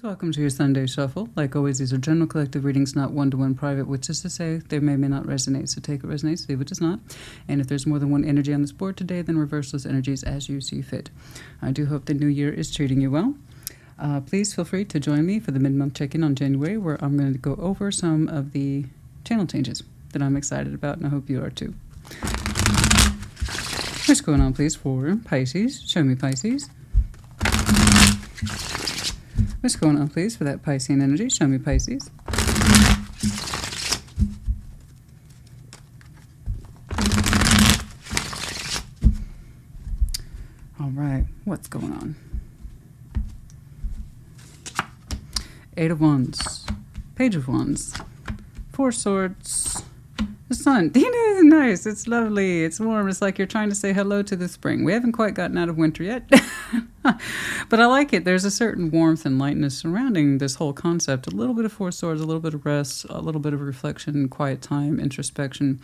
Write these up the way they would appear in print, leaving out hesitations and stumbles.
Welcome to your Sunday Shuffle. Like always, these are general collective readings, not one-to-one private, which is to say they may not resonate. So take what resonates, leave what does not. And if there's more than one energy on this board today, then reverse those energies as you see fit. I do hope the new year is treating you well. Please feel free to join me for the mid-month check-in on January, where I'm going to go over some of the channel changes that I'm excited about, and I hope you are too. What's going on, please, for Pisces? Show me, Pisces. What's going on, please, for that Piscean energy? Show me, Pisces. All right, what's going on? Eight of Wands, Page of Wands, Four Swords, the Sun. It's nice. It's lovely. It's warm. It's like you're trying to say hello to the spring. We haven't quite gotten out of winter yet. But I like it. There's a certain warmth and lightness surrounding this whole concept. A little bit of Four Swords, a little bit of rest, a little bit of reflection, quiet time, introspection.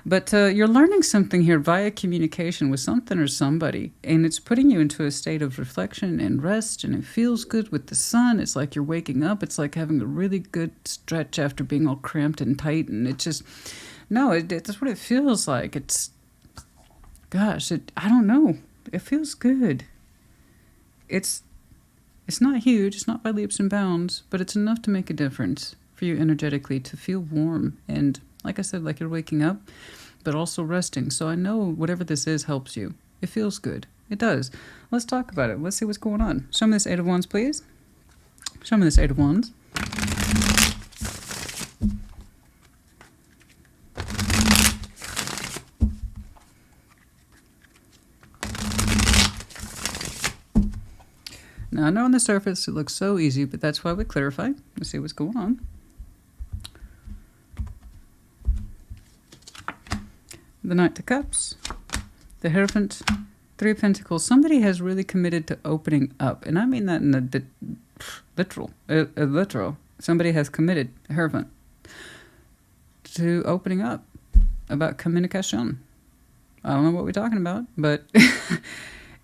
But you're learning something here via communication with something or somebody, and it's putting you into a state of reflection and rest, and it feels good with the sun. It's like you're waking up. It's like having a really good stretch after being all cramped and tight, and it just, no, that's what it feels like. It's, gosh, I don't know. It feels good. It's not huge. It's not by leaps and bounds, but it's enough to make a difference for you energetically to feel warm and, like I said, like you're waking up, but also resting. So I know whatever this is helps you. It feels good. It does. Let's talk about it. Let's see what's going on. Show me this Eight of Wands, please. Show me this Eight of Wands. Now, I know on the surface it looks so easy, but that's why we clarify. Let's see what's going on. The Knight of Cups, the Hierophant, Three of Pentacles. Somebody has really committed to opening up, and I mean that in the literal. Somebody has committed, Hierophant, to opening up about communication. I don't know what we're talking about, but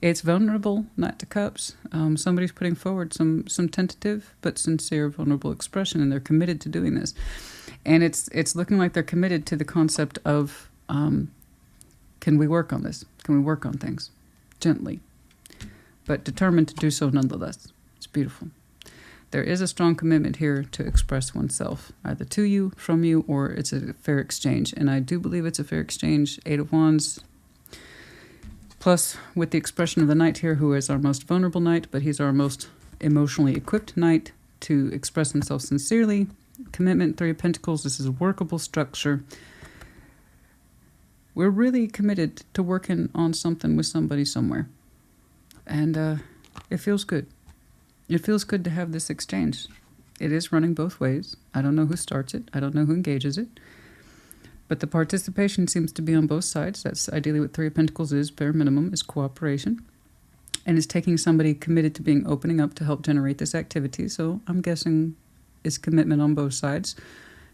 it's vulnerable, Knight of Cups. Somebody's putting forward some tentative but sincere, vulnerable expression, and they're committed to doing this. And it's looking like they're committed to the concept of, can we work on this? Can we work on things? Gently. But determined to do so nonetheless. It's beautiful. There is a strong commitment here to express oneself, either to you, from you, or it's a fair exchange. And I do believe it's a fair exchange. Eight of Wands. Plus, with the expression of the Knight here, who is our most vulnerable Knight, but he's our most emotionally equipped Knight to express himself sincerely. Commitment, Three of Pentacles. This is a workable structure. We're really committed to working on something with somebody somewhere. And it feels good. It feels good to have this exchange. It is running both ways. I don't know who starts it. I don't know who engages it. But the participation seems to be on both sides. That's ideally what Three of Pentacles is, bare minimum, is cooperation. And it's taking somebody committed to being opening up to help generate this activity. So I'm guessing it's commitment on both sides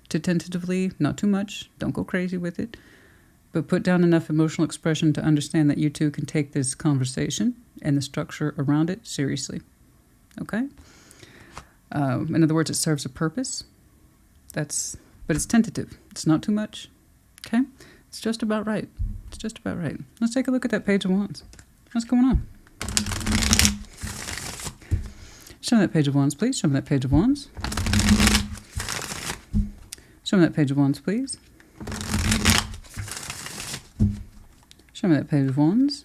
to tentatively, not too much, don't go crazy with it, but put down enough emotional expression to understand that you two can take this conversation and the structure around it seriously. Okay? In other words, it serves a purpose. But it's tentative. It's not too much. Okay? It's just about right. It's just about right. Let's take a look at that Page of Wands. What's going on? Show me that Page of Wands, please. Show me that Page of Wands. Show me that Page of Wands, please. Show me that Page of Wands.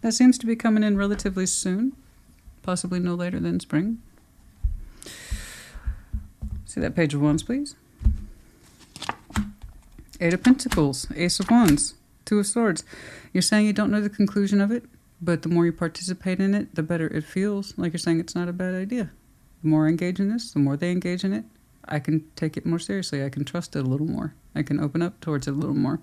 That seems to be coming in relatively soon, possibly no later than spring. See that Page of Wands, please. Eight of Pentacles, Ace of Wands, Two of Swords. You're saying you don't know the conclusion of it, but the more you participate in it, the better it feels. Like you're saying it's not a bad idea. The more I engage in this, the more they engage in it, I can take it more seriously. I can trust it a little more. I can open up towards it a little more.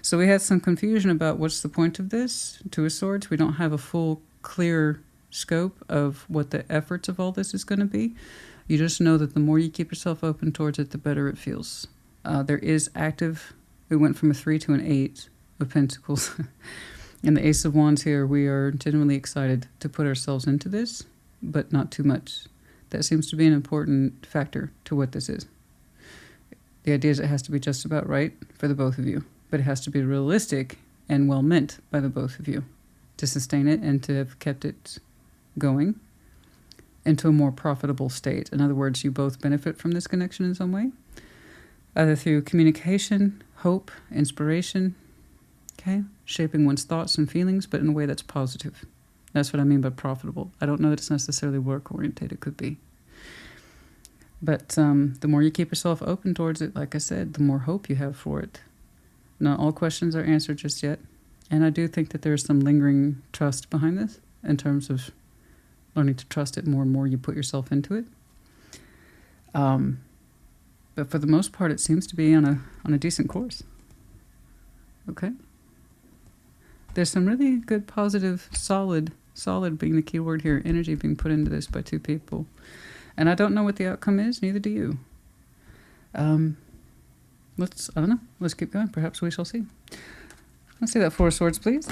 So we had some confusion about what's the point of this. Two of Swords. We don't have a full, clear scope of what the efforts of all this is going to be. You just know that the more you keep yourself open towards it, the better it feels. There is active. We went from a 3 to an 8 of Pentacles. And the Ace of Wands here, we are genuinely excited to put ourselves into this, but not too much. That seems to be an important factor to what this is. The idea is it has to be just about right for the both of you, but it has to be realistic and well meant by the both of you to sustain it and to have kept it going into a more profitable state. In other words, you both benefit from this connection in some way, either through communication, hope, inspiration, okay, shaping one's thoughts and feelings, but in a way that's positive. That's what I mean by profitable. I don't know that it's necessarily work-oriented. It could be. But the more you keep yourself open towards it, like I said, the more hope you have for it. Not all questions are answered just yet. And I do think that there's some lingering trust behind this in terms of learning to trust it more and more you put yourself into it. But for the most part, it seems to be on a decent course. Okay? There's some really good, positive, solid being the key word here, energy being put into this by two people. And I don't know what the outcome is, neither do you. I don't know, let's keep going. Perhaps we shall see. Let's see that Four of Swords, please.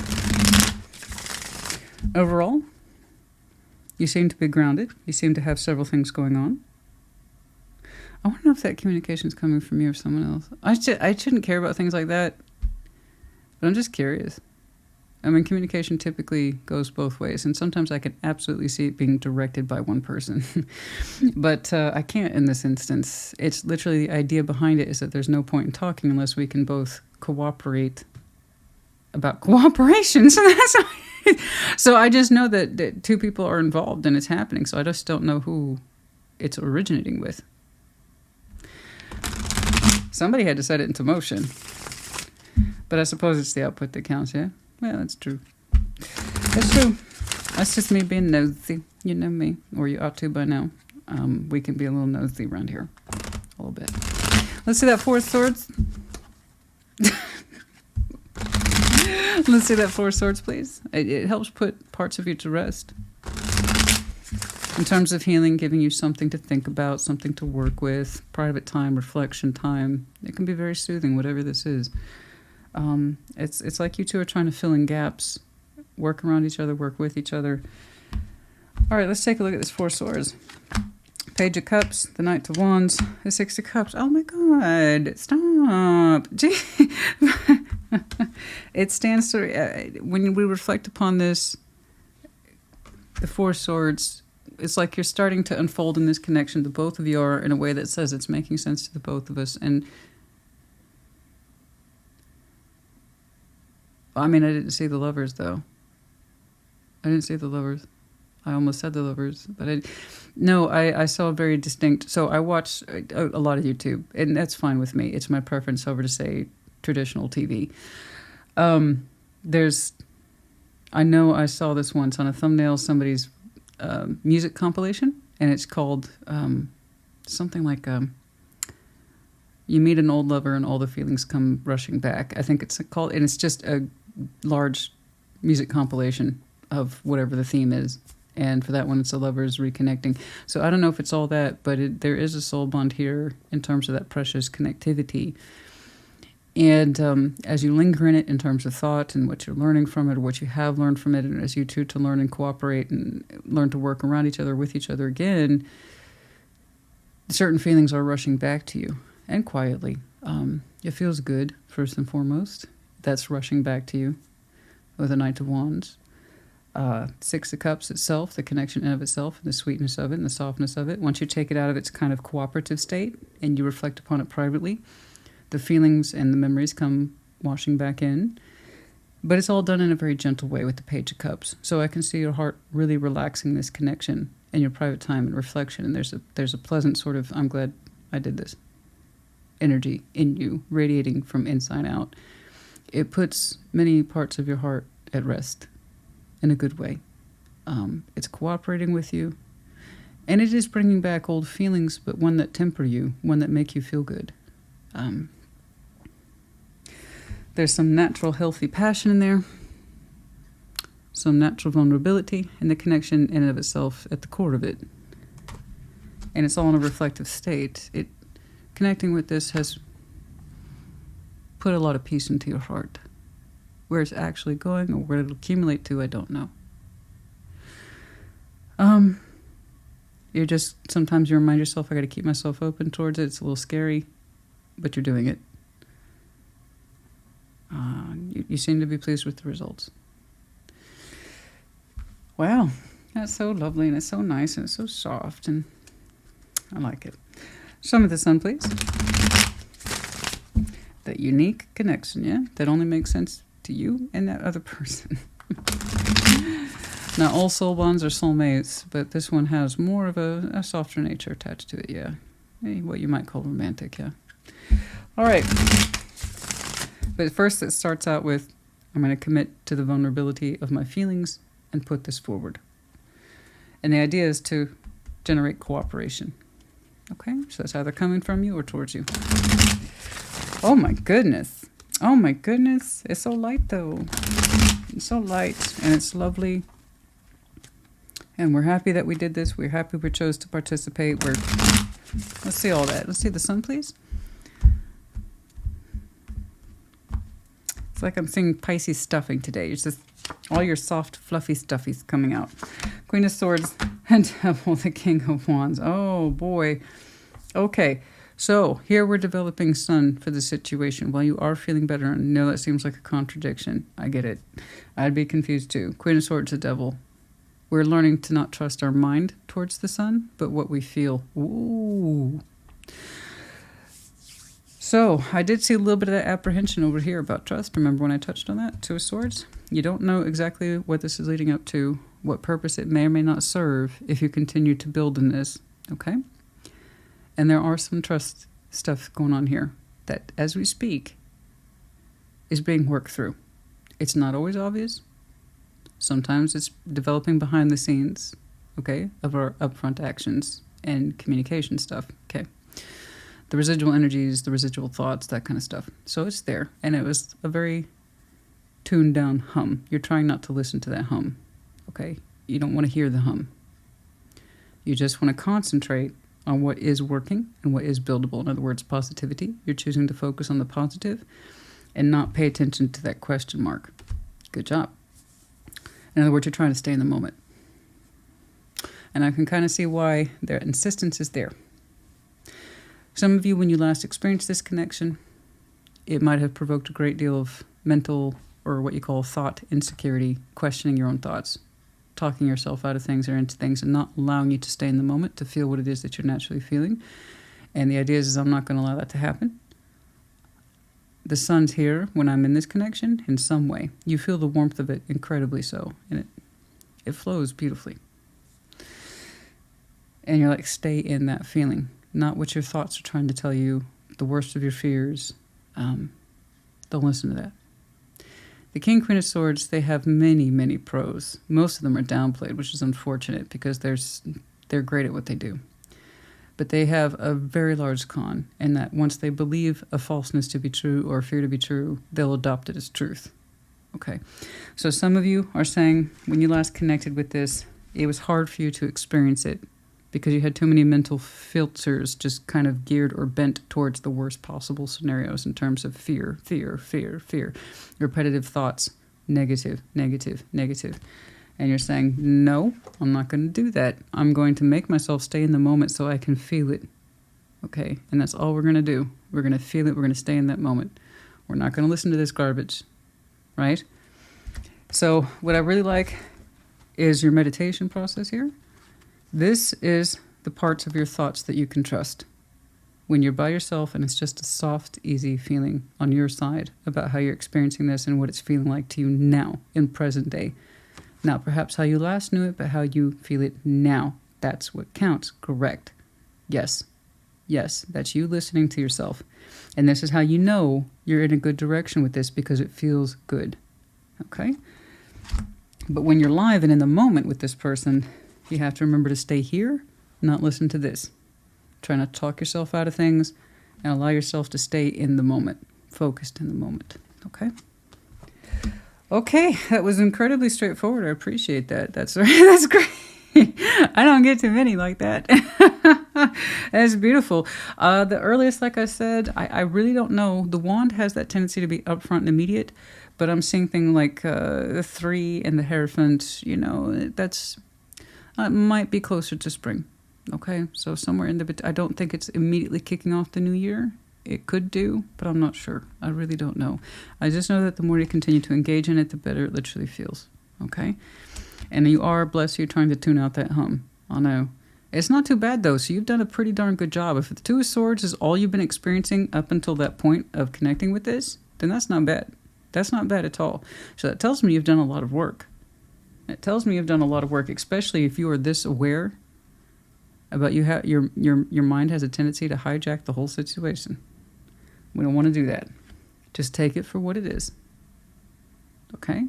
Overall, you seem to be grounded. You seem to have several things going on. I want to know if that communication is coming from you or someone else. I shouldn't care about things like that, but I'm just curious. I mean, communication typically goes both ways, and sometimes I can absolutely see it being directed by one person. But I can't in this instance. It's literally the idea behind it is that there's no point in talking unless we can both cooperate about cooperation. So I just know that two people are involved and it's happening, so I just don't know who it's originating with. Somebody had to set it into motion. But I suppose it's the output that counts, yeah? Well, that's true. That's true. That's just me being nosy. You know me. Or you ought to by now. We can be a little nosy around here. A little bit. Let's see that Four of Swords. Let's see that Four of Swords, please. It helps put parts of you to rest. In terms of healing, giving you something to think about, something to work with, private time, reflection time. It can be very soothing, whatever this is. It's like you two are trying to fill in gaps, work around each other, work with each other. All right, let's take a look at this Four of Swords. Page of Cups, the Knight of Wands, the Six of Cups. Oh my God, stop. Gee. It stands to, when we reflect upon this, the Four of Swords, it's like you're starting to unfold in this connection. The both of you are in a way that says it's making sense to the both of us. And I mean, I didn't see the Lovers, though. I didn't see the Lovers. I almost said the Lovers, but I saw a very distinct. So I watch a lot of YouTube, and that's fine with me. It's my preference over to say traditional TV. I know I saw this once on a thumbnail, somebody's music compilation, and it's called something like You Meet an Old Lover and All the Feelings Come Rushing Back. I think it's called, and it's just a large music compilation of whatever the theme is. And for that one, it's the lovers reconnecting. So I don't know if it's all that, but there is a soul bond here in terms of that precious connectivity. And as you linger in it in terms of thought and what you're learning from it or what you have learned from it, and as you two to learn and cooperate and learn to work around each other, with each other again, certain feelings are rushing back to you. And quietly. It feels good, first and foremost. That's rushing back to you with the Knight of Wands. Six of Cups itself, the connection in of itself, and the sweetness of it and the softness of it. Once you take it out of its kind of cooperative state and you reflect upon it privately, the feelings and the memories come washing back in. But it's all done in a very gentle way with the Page of Cups. So I can see your heart really relaxing this connection in your private time and reflection. And there's a pleasant sort of, I'm glad I did this, energy in you, radiating from inside out. It puts many parts of your heart at rest in a good way. It's cooperating with you, and it is bringing back old feelings, but one that temper you, one that make you feel good. There's some natural healthy passion in there, some natural vulnerability, and the connection in and of itself at the core of it. And it's all in a reflective state. Connecting with this has put a lot of peace into your heart, Where it's actually going or where it'll accumulate to, I don't know. Sometimes you remind yourself, I got to keep myself open towards it. It's a little scary, but you're doing it. You seem to be pleased with the results. Wow, that's so lovely, and it's so nice, and it's so soft, and I like it. Show me the sun, please. That unique connection, yeah? That only makes sense to you and that other person. Now, all soul bonds are soulmates, but this one has more of a softer nature attached to it, yeah. What you might call romantic, yeah. All right. But first it starts out with, I'm going to commit to the vulnerability of my feelings and put this forward. And the idea is to generate cooperation. Okay? So that's either coming from you or towards you. Oh my goodness. Oh my goodness. It's so light though. It's so light and it's lovely. And we're happy that we did this. We're happy we chose to participate. Let's see all that. Let's see the sun, please. It's like I'm seeing Pisces stuffing today. It's just all your soft, fluffy stuffies coming out. Queen of Swords and Devil, the King of Wands. Oh, boy. Okay. So here we're developing sun for the situation. While you are feeling better, and I know that seems like a contradiction. I get it. I'd be confused too. Queen of Swords, the Devil. We're learning to not trust our mind towards the sun, but what we feel. Ooh. So I did see a little bit of that apprehension over here about trust. Remember when I touched on that? Two of Swords. You don't know exactly what this is leading up to, what purpose it may or may not serve if you continue to build in this. Okay? And there are some trust stuff going on here that, as we speak, is being worked through. It's not always obvious. Sometimes it's developing behind the scenes, okay, of our upfront actions and communication stuff, okay? The residual energies, the residual thoughts, that kind of stuff. So it's there, and it was a very tuned down hum. You're trying not to listen to that hum, okay? You don't want to hear the hum. You just want to concentrate on what is working and what is buildable. In other words, positivity. You're choosing to focus on the positive and not pay attention to that question mark. Good job. In other words, you're trying to stay in the moment. And I can kind of see why their insistence is there. Some of you, when you last experienced this connection, it might have provoked a great deal of mental, or what you call thought insecurity, questioning your own thoughts, talking yourself out of things or into things, and not allowing you to stay in the moment to feel what it is that you're naturally feeling. And the idea is I'm not going to allow that to happen. The sun's here when I'm in this connection in some way. You feel the warmth of it incredibly so, and it flows beautifully. And you're like, stay in that feeling, not what your thoughts are trying to tell you, the worst of your fears. Don't listen to that. The King, Queen of Swords, they have many, many pros. Most of them are downplayed, which is unfortunate because they're great at what they do. But they have a very large con in that once they believe a falseness to be true or a fear to be true, they'll adopt it as truth. Okay. So some of you are saying when you last connected with this, it was hard for you to experience it because you had too many mental filters just kind of geared or bent towards the worst possible scenarios in terms of fear, fear, fear, fear. Repetitive thoughts, negative, negative, negative. And you're saying, no, I'm not going to do that. I'm going to make myself stay in the moment so I can feel it. Okay? And that's all we're going to do. We're going to feel it. We're going to stay in that moment. We're not going to listen to this garbage. Right? So what I really like is your meditation process here. This is the parts of your thoughts that you can trust. When you're by yourself and it's just a soft, easy feeling on your side about how you're experiencing this and what it's feeling like to you now in present day. Not perhaps how you last knew it, but how you feel it now. That's what counts. Correct. Yes. Yes, that's you listening to yourself. And this is how you know you're in a good direction with this because it feels good. Okay? But when you're live and in the moment with this person, you have to remember to stay here, not listen to this. Try not to talk yourself out of things and allow yourself to stay in the moment, focused in the moment. Okay? Okay, that was incredibly straightforward. I appreciate that. That's great. I don't get too many like that. That's beautiful. The earliest, like I said, I really don't know. The wand has that tendency to be upfront and immediate, But I'm seeing things like the 3 and the Hierophant, you know, that's might be closer to spring. Okay, so somewhere in the... I don't think it's immediately kicking off the new year. It could do, but I'm not sure. I really don't know. I just know that the more you continue to engage in it, the better it literally feels. Okay? And you are, bless you, trying to tune out that hum. I know. It's not too bad, though, so you've done a pretty darn good job. If the Two of Swords is all you've been experiencing up until that point of connecting with this, then that's not bad. That's not bad at all. So that tells me you've done a lot of work. It tells me you've done a lot of work, especially if you are this aware about your mind has a tendency to hijack the whole situation. We don't want to do that. Just take it for what it is. Okay?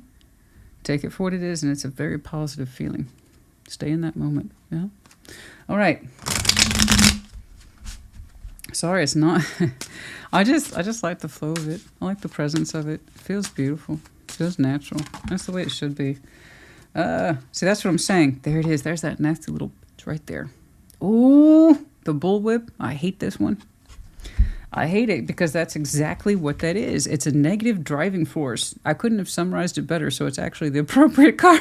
Take it for what it is, and it's a very positive feeling. Stay in that moment. Yeah? All right. Sorry, it's not... I just like the flow of it. I like the presence of it. It feels beautiful. It feels natural. That's the way it should be. See, that's what I'm saying. There it is. There's that nasty little... It's right there. Ooh, the bullwhip. I hate this one. I hate it because that's exactly what that is. It's a negative driving force. I couldn't have summarized it better, so it's actually the appropriate card.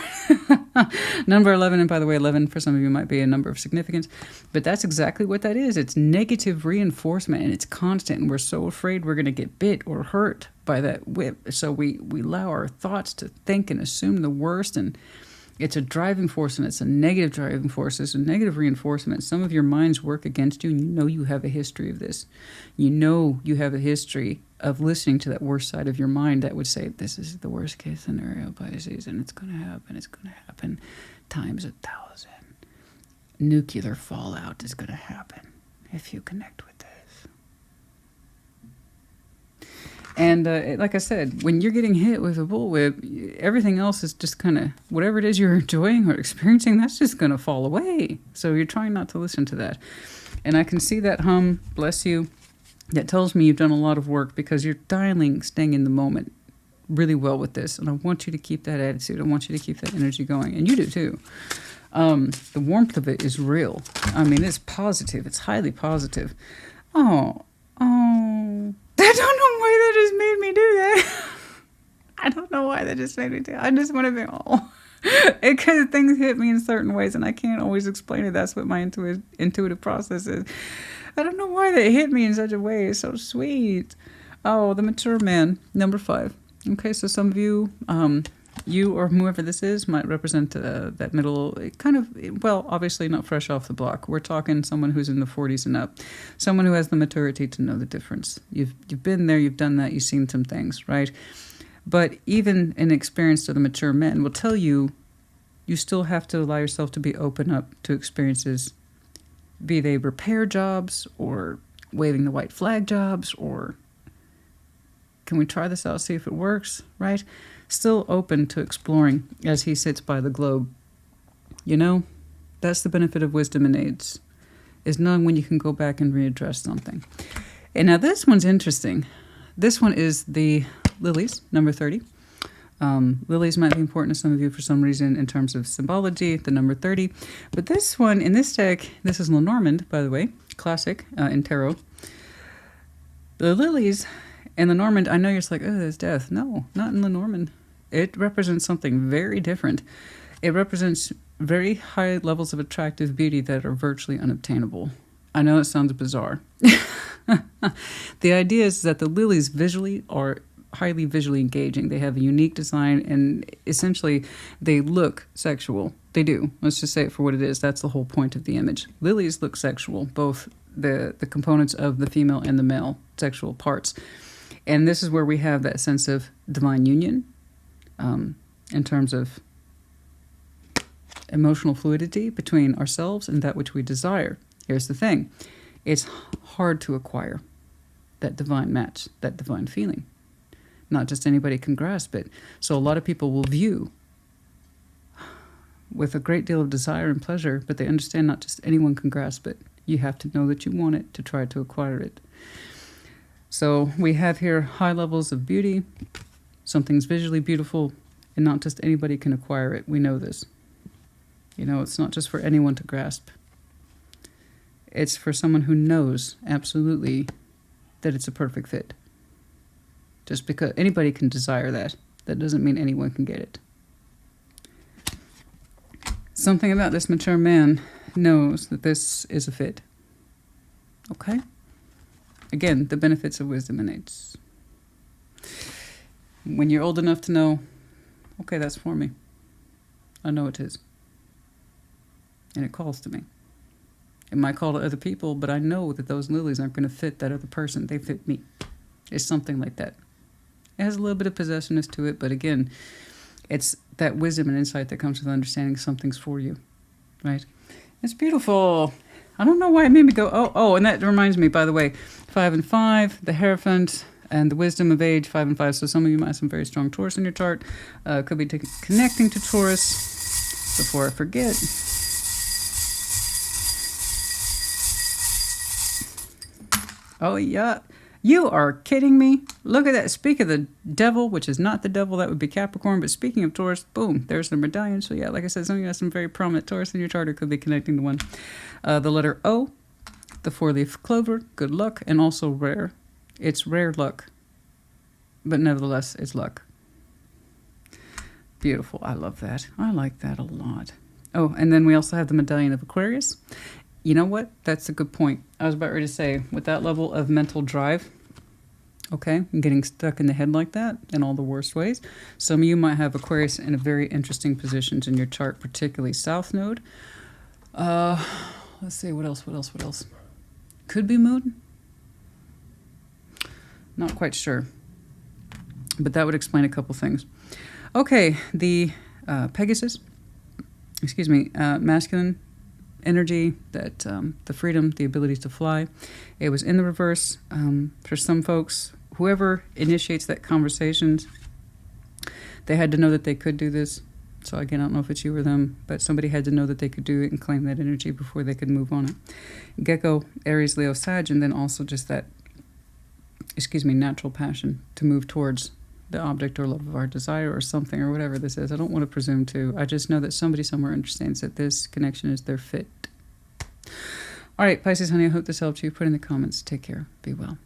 Number 11, and by the way, 11 for some of you might be a number of significance, but that's exactly what that is. It's negative reinforcement, and it's constant, and we're so afraid we're going to get bit or hurt by that whip. So we allow our thoughts to think and assume the worst, and it's a driving force, and it's a negative driving force. It's a negative reinforcement. Some of your minds work against you, and you know you have a history of this. You know you have a history of listening to that worst side of your mind that would say, this is the worst case scenario, Pisces, and it's going to happen times 1,000. Nuclear fallout is going to happen if you connect with this. And like I said, when you're getting hit with a bullwhip, everything else is just kind of, whatever it is you're enjoying or experiencing, that's just going to fall away. So you're trying not to listen to that. And I can see that hum, bless you, that tells me you've done a lot of work because you're staying in the moment really well with this. And I want you to keep that attitude. I want you to keep that energy going. And you do too. The warmth of it is real. I mean, it's positive. It's highly positive. Oh. I don't know why that just made me do that. I don't know why that just made me do it. I just want to be, because things hit me in certain ways and I can't always explain it. That's what my intuitive process is. I don't know why that hit me in such a way. It's so sweet. Oh, the mature man, number 5. Okay, so some of you, you or whoever this is might represent that middle, kind of, well, obviously not fresh off the block. We're talking someone who's in the 40s and up. Someone who has the maturity to know the difference. You've been there, you've done that, you've seen some things, right? But even an experience to the mature men will tell you, you still have to allow yourself to be open up to experiences, be they repair jobs or waving the white flag jobs or can we try this out, see if it works, right? Still open to exploring as he sits by the globe. You know, that's the benefit of wisdom and age, is knowing when you can go back and readdress something. And now this one's interesting. This one is the lilies, number 30. Lilies might be important to some of you for some reason in terms of symbology, the number 30. But this one, in this deck, this is Lenormand, by the way, classic in tarot. The lilies and Lenormand, I know you're just like, oh, there's death. No, not in Lenormand. It represents something very different. It represents very high levels of attractive beauty that are virtually unobtainable. I know it sounds bizarre. The idea is that the lilies visually are highly visually engaging. They have a unique design and essentially they look sexual. They do. Let's just say it for what it is. That's the whole point of the image. Lilies look sexual, both the components of the female and the male sexual parts. And this is where we have that sense of divine union in terms of emotional fluidity between ourselves and that which we desire. Here's the thing. It's hard to acquire that divine match, that divine feeling. Not just anybody can grasp it. So a lot of people will view with a great deal of desire and pleasure, but they understand not just anyone can grasp it. You have to know that you want it to try to acquire it. So we have here high levels of beauty. Something's visually beautiful, and not just anybody can acquire it. We know this. You know, it's not just for anyone to grasp. It's for someone who knows absolutely that it's a perfect fit. Just because anybody can desire that. That doesn't mean anyone can get it. Something about this mature man knows that this is a fit. Okay? Again, the benefits of wisdom and age. When you're old enough to know, okay, that's for me. I know it is. And it calls to me. It might call to other people, but I know that those lilies aren't going to fit that other person. They fit me. It's something like that. It has a little bit of possessiveness to it, but again, it's that wisdom and insight that comes with understanding something's for you, right? It's beautiful. I don't know why it made me go, oh, and that reminds me, by the way, 5 and 5, the Hierophant, and the wisdom of age, 5 and 5. So some of you might have some very strong Taurus in your chart. Could be connecting to Taurus. Before I forget. Oh, yeah. You are kidding me. Look at that. Speak of the devil, which is not the devil. That would be Capricorn. But speaking of Taurus, boom, there's the medallion. So yeah, like I said, some of you have some very prominent Taurus in your chart, or could be connecting to one. The letter O, the 4-leaf clover, good luck, and also rare. It's rare luck, but nevertheless, it's luck. Beautiful. I love that. I like that a lot. Oh, and then we also have the medallion of Aquarius. You know what? That's a good point. I was about ready to say, with that level of mental drive, okay, and getting stuck in the head like that in all the worst ways, some of you might have Aquarius in a very interesting positions in your chart, particularly South Node. Let's see, what else? Could be Moon? Not quite sure. But that would explain a couple things. Okay, the Pegasus, masculine energy, that the freedom, the ability to fly. It was in the reverse. For some folks, whoever initiates that conversation, they had to know that they could do this. So again, I don't know if it's you or them, but somebody had to know that they could do it and claim that energy before they could move on it. Gecko, Aries, Leo, Sag, and then also just that, natural passion to move towards the object or love of our desire or something or whatever this is. I don't want to presume to. I just know that somebody somewhere understands that this connection is their fit. All right, Pisces, honey, I hope this helped you. Put in the comments. Take care. Be well.